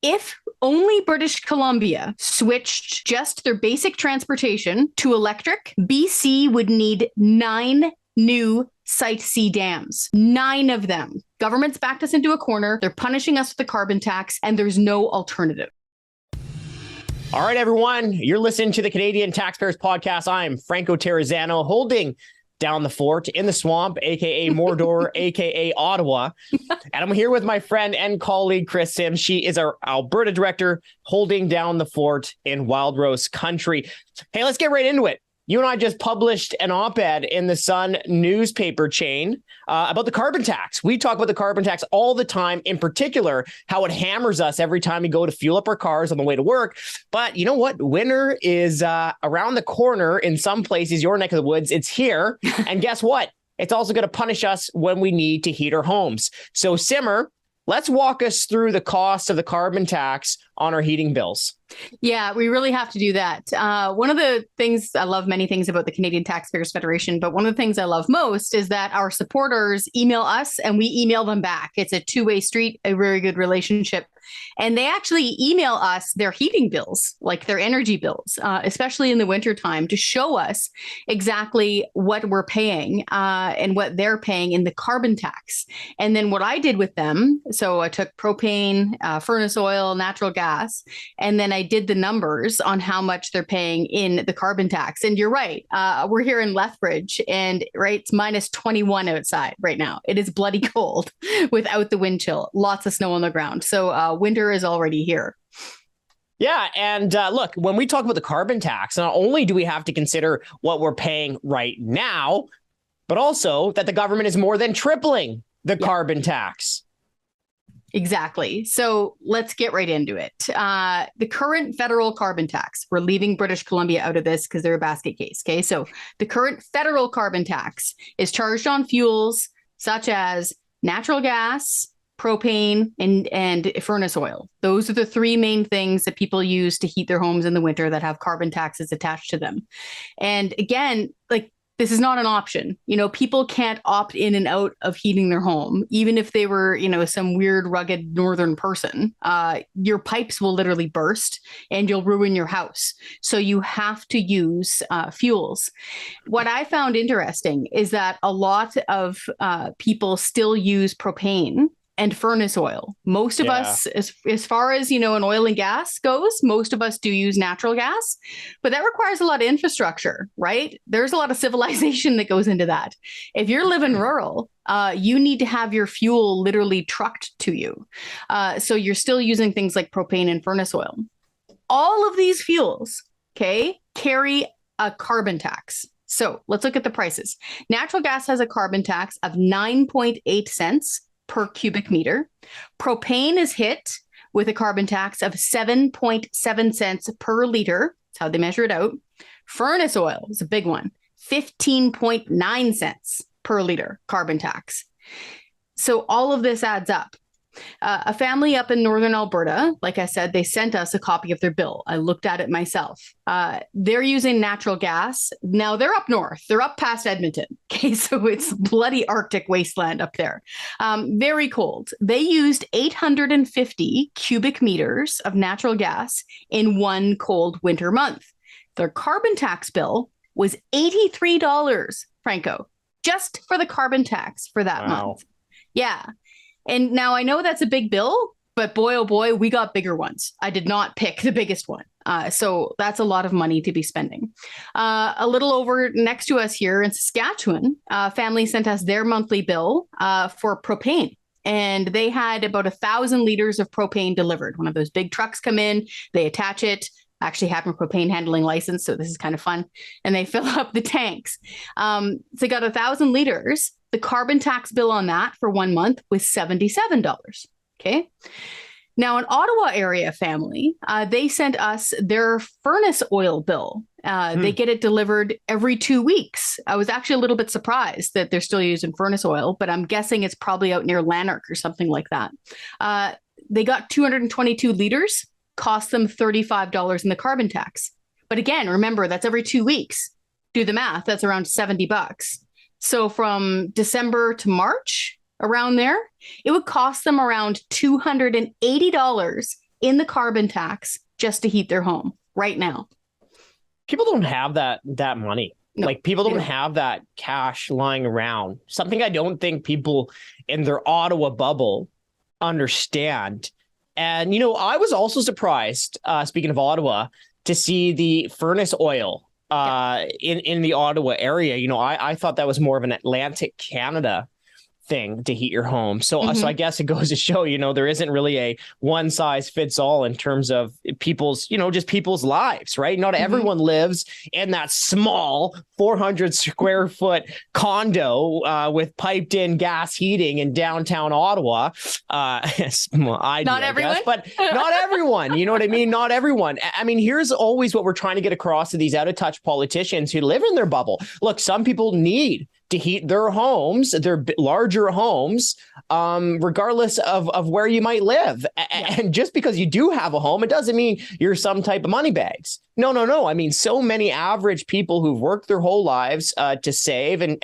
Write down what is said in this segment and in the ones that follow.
If only British Columbia switched just their basic transportation to electric, BC would need 9 new Site C dams. 9 of them. Government's backed us into a corner. They're punishing us with the carbon tax, and there's no alternative. All right, everyone, you're listening to the Canadian Taxpayers Podcast. I'm Franco Terrazzano, holding down the fort in the swamp, aka Mordor, aka Ottawa. And I'm here with my friend and colleague, Chris Sims. She is our Alberta director, holding down the fort in Wildrose country. Hey, let's get right into it. You and I just published an op-ed in the Sun newspaper chain about the carbon tax. We talk about the carbon tax all the time, in particular, how it hammers us every time we go to fuel up our cars on the way to work. But you know what? Winter is around the corner in some places, your neck of the woods. It's here. And guess what? It's also going to punish us when we need to heat our homes. So Simmer, let's walk us through the cost of the carbon tax on our heating bills. Yeah, we really have to do that. One of the things, I love many things about the Canadian Taxpayers Federation, but one of the things I love most is that our supporters email us and we email them back. It's a two-way street, a very good relationship. And they actually email us their heating bills, like their energy bills, especially in the wintertime, to show us exactly what we're paying and what they're paying in the carbon tax. And then what I did with them, so I took propane, furnace oil, natural gas, and then I did the numbers on how much they're paying in the carbon tax. And you're right. We're here in Lethbridge and it's minus 21 outside right now. It is bloody cold without the wind chill. Lots of snow on the ground. So winter is already here. Yeah. And look, when we talk about the carbon tax, not only do we have to consider what we're paying right now, but also that the government is more than tripling the carbon tax. Exactly. So let's get right into it. The current federal carbon tax, we're leaving British Columbia out of this because they're a basket case. Okay. So the current federal carbon tax is charged on fuels such as natural gas, propane, and furnace oil. Those are the 3 main things that people use to heat their homes in the winter that have carbon taxes attached to them. And again, this is not an option. People can't opt in and out of heating their home, even if they were, some weird, rugged northern person. Your pipes will literally burst and you'll ruin your house. So you have to use fuels. What I found interesting is that a lot of people still use propane and furnace oil. Most of us, as far as, an oil and gas goes, most of us do use natural gas, but that requires a lot of infrastructure, right? There's a lot of civilization that goes into that. If you're living rural, you need to have your fuel literally trucked to you. So you're still using things like propane and furnace oil. All of these fuels, carry a carbon tax. So let's look at the prices. Natural gas has a carbon tax of 9.8 cents per cubic meter. Propane is hit with a carbon tax of 7.7 cents per liter. That's how they measure it out. Furnace oil is a big one, 15.9 cents per liter carbon tax. So all of this adds up. A family up in northern Alberta, like I said, they sent us a copy of their bill. I looked at it myself. They're using natural gas. Now they're up north. They're up past Edmonton. Okay, so it's bloody Arctic wasteland up there. Very cold. They used 850 cubic meters of natural gas in one cold winter month. Their carbon tax bill was $83, Franco, just for the carbon tax for that month. Yeah. And now I know that's a big bill, but boy, oh boy, we got bigger ones. I did not pick the biggest one. So that's a lot of money to be spending. A little over next to us here in Saskatchewan, family sent us their monthly bill for propane. And they had about 1,000 liters of propane delivered. One of those big trucks come in, they attach it. Actually have a propane handling license, so this is kind of fun. And they fill up the tanks. So they got 1,000 liters. The carbon tax bill on that for 1 month was $77. Okay. Now, an Ottawa area family, they sent us their furnace oil bill. They get it delivered every 2 weeks. I was actually a little bit surprised that they're still using furnace oil, but I'm guessing it's probably out near Lanark or something like that. They got 222 liters, cost them $35 in the carbon tax. But again, remember, that's every 2 weeks. Do the math. That's around $70. So from December to March, around there, it would cost them around $280 in the carbon tax just to heat their home right now. People don't have that money. No, like people don't have that cash lying around. Something I don't think people in their Ottawa bubble understand. And, I was also surprised, speaking of Ottawa, to see the furnace oil in the Ottawa area. I thought that was more of an Atlantic Canada thing to heat your home. So I guess it goes to show, there isn't really a one size fits all in terms of people's, just people's lives, right? Not everyone lives in that small 400 square foot condo with piped in gas heating in downtown Ottawa. Not everyone, but not everyone, you know what I mean? Not everyone. I mean, here's always what we're trying to get across to these out of touch politicians who live in their bubble. Look, some people need to heat their homes, their larger homes, regardless of where you might live. And just because you do have a home, it doesn't mean you're some type of money bags. No. I mean, so many average people who've worked their whole lives to save and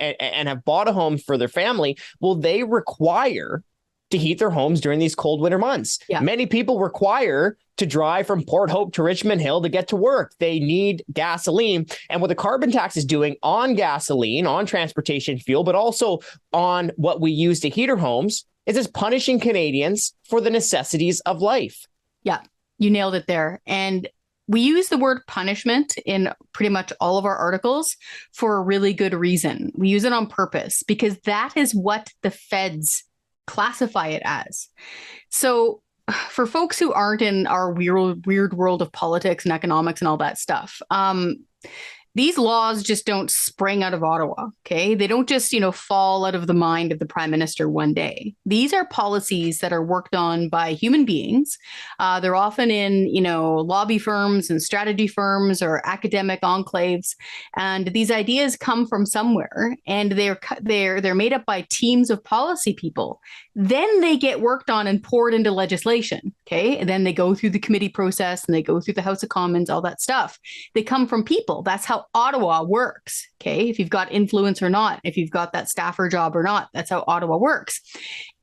have bought a home for their family, well, they require to heat their homes during these cold winter months. Yeah. Many people require to drive from Port Hope to Richmond Hill to get to work. They need gasoline. And what the carbon tax is doing on gasoline, on transportation fuel, but also on what we use to heat our homes, is it's punishing Canadians for the necessities of life. Yeah, you nailed it there. And we use the word punishment in pretty much all of our articles for a really good reason. We use it on purpose because that is what the feds classify it as. So for folks who aren't in our weird world of politics and economics and all that stuff, these laws just don't spring out of Ottawa, okay? They don't just, fall out of the mind of the prime minister one day. These are policies that are worked on by human beings. They're often in, lobby firms and strategy firms or academic enclaves. And these ideas come from somewhere, and they're made up by teams of policy people. Then they get worked on and poured into legislation, okay? And then they go through the committee process and they go through the House of Commons, all that stuff. They come from people. That's how Ottawa works, okay? If you've got influence or not, if you've got that staffer job or not, that's how Ottawa works.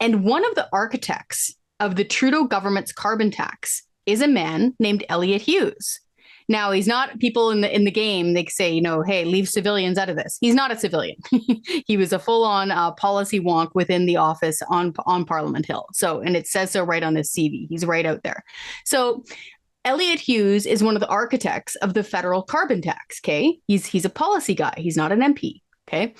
And one of the architects of the Trudeau government's carbon tax is a man named Elliot Hughes. Now, he's not people in the game. They say, hey, leave civilians out of this. He's not a civilian. He was a full-on policy wonk within the office on Parliament Hill. So, and it says so right on his CV. He's right out there. So Elliot Hughes is one of the architects of the federal carbon tax, okay? He's a policy guy. He's not an MP, okay?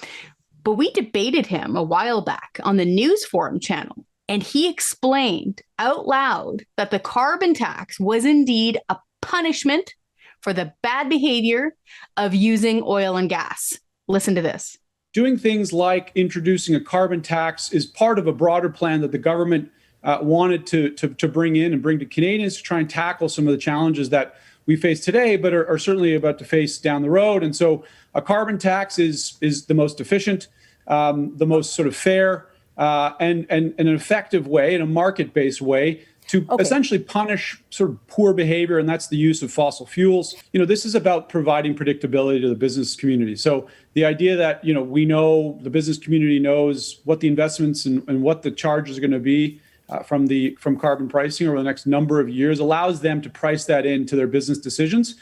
But we debated him a while back on the News Forum channel, and he explained out loud that the carbon tax was indeed a punishment for the bad behavior of using oil and gas. Listen to this. Doing things like introducing a carbon tax is part of a broader plan that the government wanted to bring in and bring to Canadians to try and tackle some of the challenges that we face today, but are certainly about to face down the road. And so a carbon tax is the most efficient, the most sort of fair and an effective way, in a market-based way, to essentially punish sort of poor behavior, and that's the use of fossil fuels. This is about providing predictability to the business community. So the idea that, we know, the business community knows what the investments and what the charges are going to be from carbon pricing over the next number of years allows them to price that into their business decisions.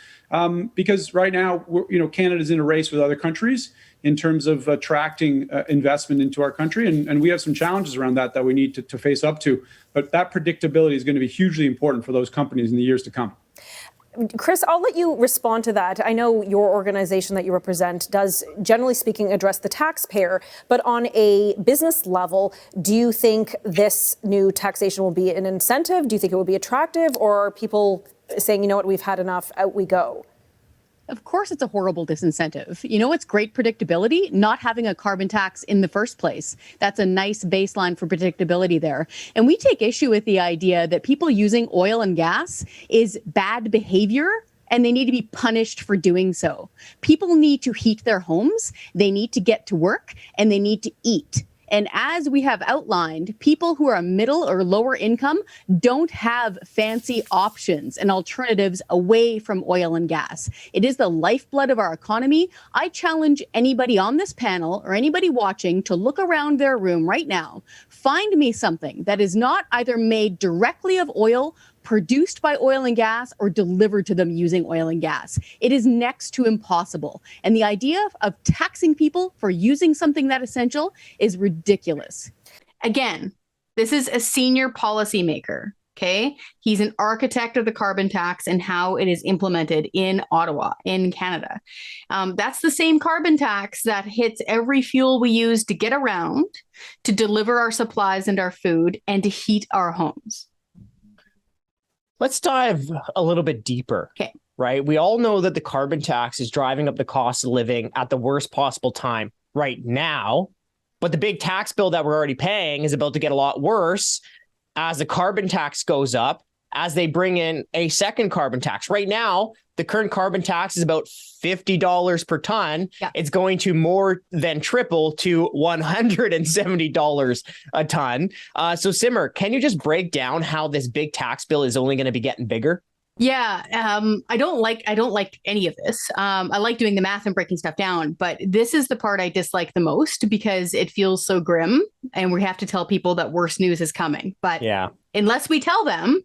Because right now, Canada's in a race with other countries in terms of attracting investment into our country. And we have some challenges around that we need to face up to. But that predictability is going to be hugely important for those companies in the years to come. Chris, I'll let you respond to that. I know your organization that you represent does, generally speaking, address the taxpayer. But on a business level, do you think this new taxation will be an incentive? Do you think it will be attractive? Or are people saying, we've had enough, out we go? Of course, it's a horrible disincentive. It's great predictability, not having a carbon tax in the first place. That's a nice baseline for predictability there. And we take issue with the idea that people using oil and gas is bad behavior, and they need to be punished for doing so. People need to heat their homes, they need to get to work, and they need to eat. And as we have outlined, people who are middle or lower income don't have fancy options and alternatives away from oil and gas. It is the lifeblood of our economy. I challenge anybody on this panel or anybody watching to look around their room right now. Find me something that is not either made directly of oil, produced by oil and gas or delivered to them using oil and gas. It is next to impossible. And the idea of taxing people for using something that essential is ridiculous. Again, this is a senior policymaker. Okay. He's an architect of the carbon tax and how it is implemented in Ottawa, in Canada. That's the same carbon tax that hits every fuel we use to get around, to deliver our supplies and our food, and to heat our homes. Let's dive a little bit deeper. Okay. Right. We all know that the carbon tax is driving up the cost of living at the worst possible time right now. But the big tax bill that we're already paying is about to get a lot worse as the carbon tax goes up, as they bring in a second carbon tax. Right now, the current carbon tax is about $50 per ton. Yeah. It's going to more than triple to $170 a ton. So Simmer, can you just break down how this big tax bill is only going to be getting bigger? Yeah, I don't like any of this. I like doing the math and breaking stuff down, but this is the part I dislike the most because it feels so grim, and we have to tell people that worse news is coming. But yeah, unless we tell them,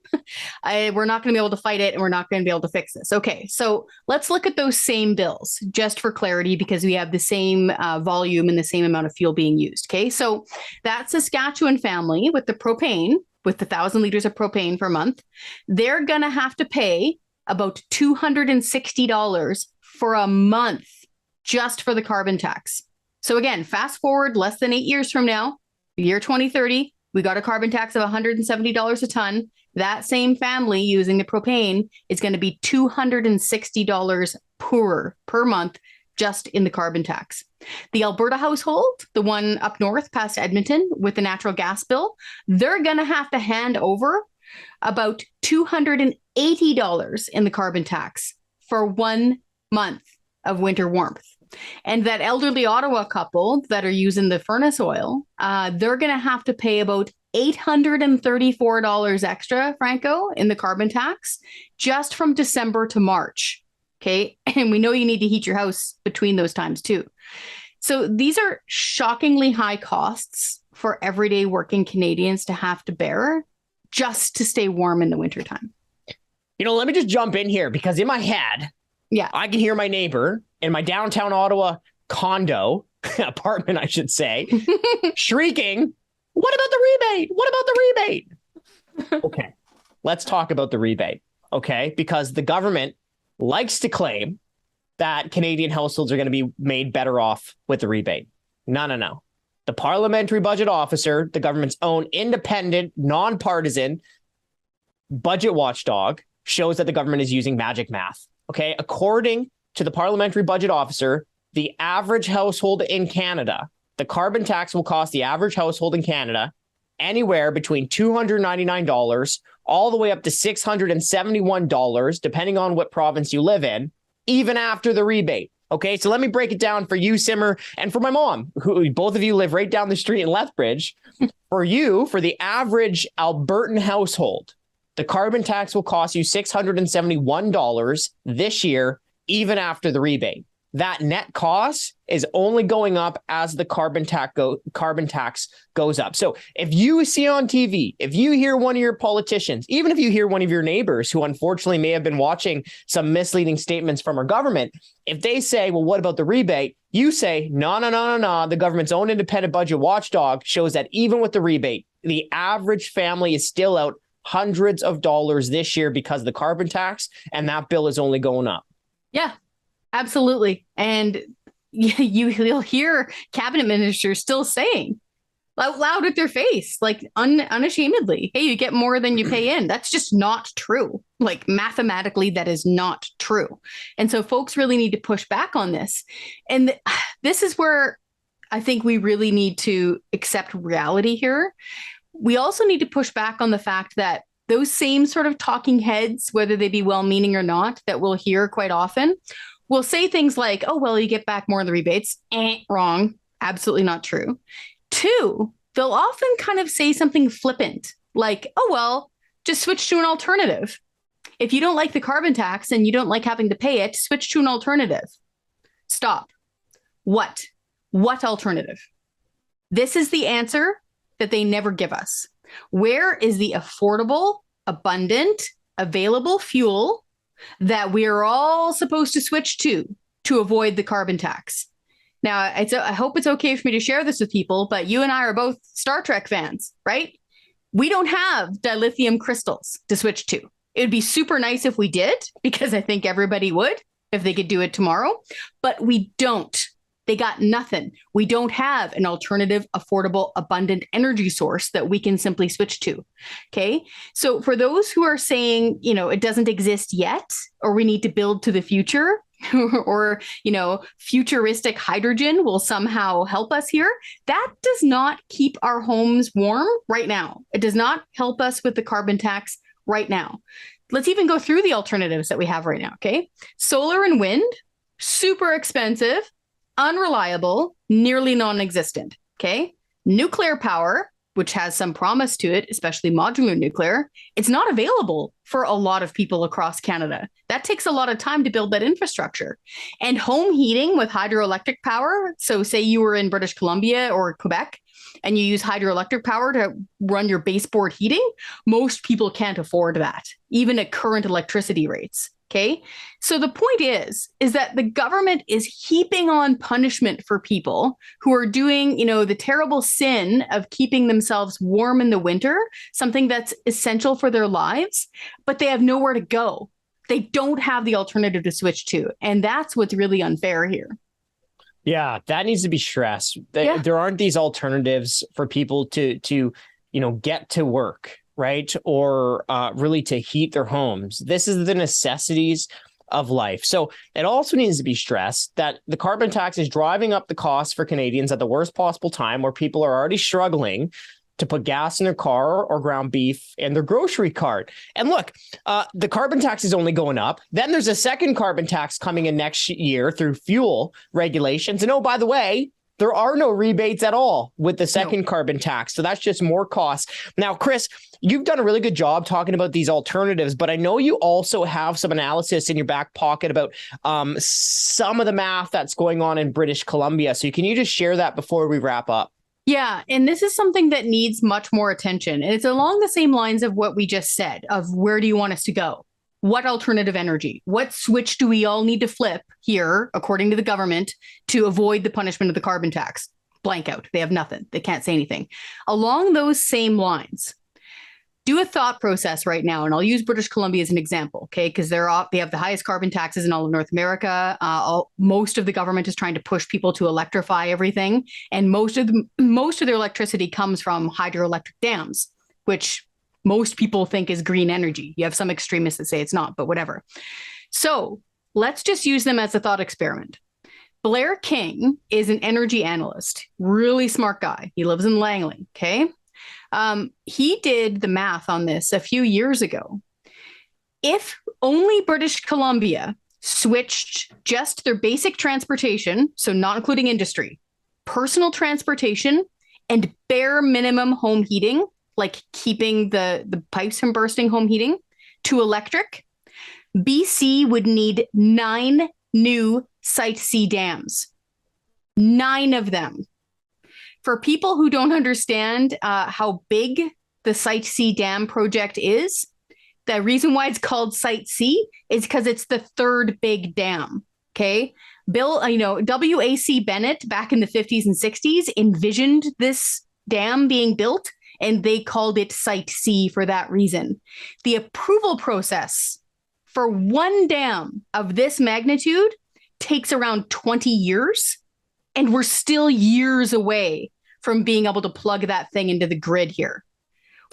we're not going to be able to fight it, and we're not going to be able to fix this. Okay, so let's look at those same bills just for clarity, because we have the same volume and the same amount of fuel being used. Okay, so that Saskatchewan family with the propane, with the 1,000 liters of propane per month, they're going to have to pay about $260 for a month just for the carbon tax. So again, fast forward less than 8 years from now, the year 2030, we got a carbon tax of $170 a ton. That same family using the propane is going to be $260 poorer per month just in the carbon tax. The Alberta household, the one up north past Edmonton with the natural gas bill, they're going to have to hand over about $280 in the carbon tax for 1 month of winter warmth. And that elderly Ottawa couple that are using the furnace oil, they're going to have to pay about $834 extra, Franco, in the carbon tax just from December to March. Okay. And we know you need to heat your house between those times too. So these are shockingly high costs for everyday working Canadians to have to bear just to stay warm in the wintertime. You know, let me just jump in here because in my head, I can hear my neighbor in my downtown Ottawa condo, apartment, I should say, shrieking, "What about the rebate? What about the rebate?" Okay, let's talk about the rebate. Okay, because the government likes to claim that Canadian households are going to be made better off with the rebate. No. The Parliamentary Budget Officer, the government's own independent, nonpartisan budget watchdog, shows that the government is using magic math. Okay, according to the Parliamentary Budget Officer, the average household in Canada, the carbon tax will cost the average household in Canada anywhere between $299 all the way up to $671, depending on what province you live in, even after the rebate. Okay, so let me break it down for you, Simmer, and for my mom, who both of you live right down the street in Lethbridge. For you, for the average Albertan household, the carbon tax will cost you $671 this year, even after the rebate. That net cost is only going up as the carbon tax goes up. So if you see on TV, if you hear one of your politicians, even if you hear one of your neighbors who unfortunately may have been watching some misleading statements from our government, if they say, well, what about the rebate? You say, no. The government's own independent budget watchdog shows that even with the rebate, the average family is still out hundreds of dollars this year because of the carbon tax, and that bill is only going up. Yeah. Absolutely. And you'll hear cabinet ministers still saying out loud with their face, like unashamedly, hey, you get more than you pay in. That's just not true. Like mathematically, that is not true. And so folks really need to push back on this. And this is where I think we really need to accept reality here. We also need to push back on the fact that those same sort of talking heads, whether they be well-meaning or not, that we'll hear quite often, will say things like, oh, well, you get back more in the rebates. Wrong. Absolutely not true. Two, they'll often kind of say something flippant, like, oh, well, just switch to an alternative. If you don't like the carbon tax and you don't like having to pay it, switch to an alternative. Stop. What? What alternative? This is the answer that they never give us. Where is the affordable, abundant, available fuel that we are all supposed to switch to avoid the carbon tax. Now, I hope it's okay for me to share this with people, but you and I are both Star Trek fans, right? We don't have dilithium crystals to switch to. It would be super nice if we did, because I think everybody would if they could do it tomorrow, but we don't. They got nothing. We don't have an alternative, affordable, abundant energy source that we can simply switch to. Okay. So for those who are saying, it doesn't exist yet, or we need to build to the future, or, futuristic hydrogen will somehow help us here, that does not keep our homes warm right now. It does not help us with the carbon tax right now. Let's even go through the alternatives that we have right now. Okay. Solar and wind, super expensive, unreliable, nearly non-existent. Okay. Nuclear power, which has some promise to it, especially modular nuclear, it's not available for a lot of people across Canada. That takes a lot of time to build that infrastructure. And home heating with hydroelectric power. So say you were in British Columbia or Quebec and you use hydroelectric power to run your baseboard heating, most people can't afford that, even at current electricity rates. Okay. So the point is that the government is heaping on punishment for people who are doing, the terrible sin of keeping themselves warm in the winter, something that's essential for their lives, but they have nowhere to go. They don't have the alternative to switch to. And that's what's really unfair here. Yeah, that needs to be stressed. There aren't these alternatives for people to get to work, right? Or really to heat their homes. This is the necessities of life. So it also needs to be stressed that the carbon tax is driving up the cost for Canadians at the worst possible time, where people are already struggling to put gas in their car or ground beef in their grocery cart. And look, the carbon tax is only going up. Then there's a second carbon tax coming in next year through fuel regulations. And oh, by the way, there are no rebates at all with the second carbon tax. So that's just more costs. Now, Chris, you've done a really good job talking about these alternatives, but I know you also have some analysis in your back pocket about some of the math that's going on in British Columbia. So can you just share that before we wrap up? Yeah, and this is something that needs much more attention. And it's along the same lines of what we just said, of where do you want us to go? What alternative energy? What switch do we all need to flip here, according to the government, to avoid the punishment of the carbon tax? Blank out. They have nothing. They can't say anything. Along those same lines, do a thought process right now, and I'll use British Columbia as an example, okay? Because they have the highest carbon taxes in all of North America. Most of the government is trying to push people to electrify everything, and most of their electricity comes from hydroelectric dams, which most people think is green energy. You have some extremists that say it's not, but whatever. So let's just use them as a thought experiment. Blair King is an energy analyst, really smart guy. He lives in Langley, okay? He did the math on this a few years ago. If only British Columbia switched just their basic transportation, so not including industry, personal transportation, and bare minimum home heating, like keeping the pipes from bursting home heating, to electric, BC would need 9 new Site C dams. 9 of them. For people who don't understand how big the Site C dam project is, the reason why it's called Site C is because it's the third big dam. Okay. W.A.C. Bennett back in the 50s and 60s envisioned this dam being built, and they called it Site C for that reason. The approval process for one dam of this magnitude takes around 20 years, and we're still years away from being able to plug that thing into the grid here.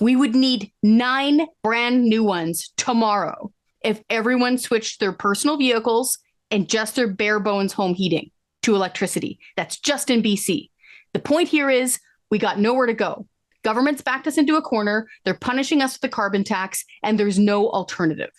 We would need 9 brand new ones tomorrow if everyone switched their personal vehicles and just their bare bones home heating to electricity. That's just in BC. The point here is we got nowhere to go. Government's backed us into a corner. They're punishing us with the carbon tax, and there's no alternative.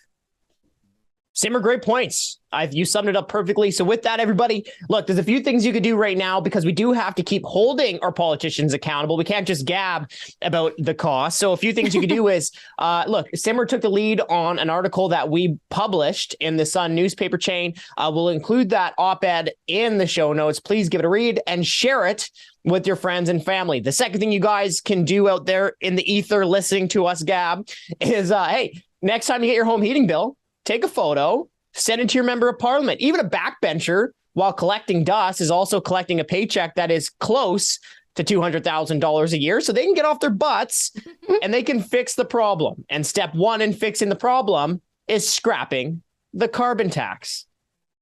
Simmer, great points. You summed it up perfectly. So with that, everybody, look, there's a few things you could do right now because we do have to keep holding our politicians accountable. We can't just gab about the cost. So a few things you could do is, look, Simmer took the lead on an article that we published in the Sun newspaper chain. We'll include that op-ed in the show notes. Please give it a read and share it with your friends and family. The second thing you guys can do out there in the ether listening to us gab is, hey, next time you get your home heating bill, take a photo, send it to your member of parliament. Even a backbencher, while collecting dust, is also collecting a paycheck that is close to $200,000 a year. So they can get off their butts and they can fix the problem. And step one in fixing the problem is scrapping the carbon tax.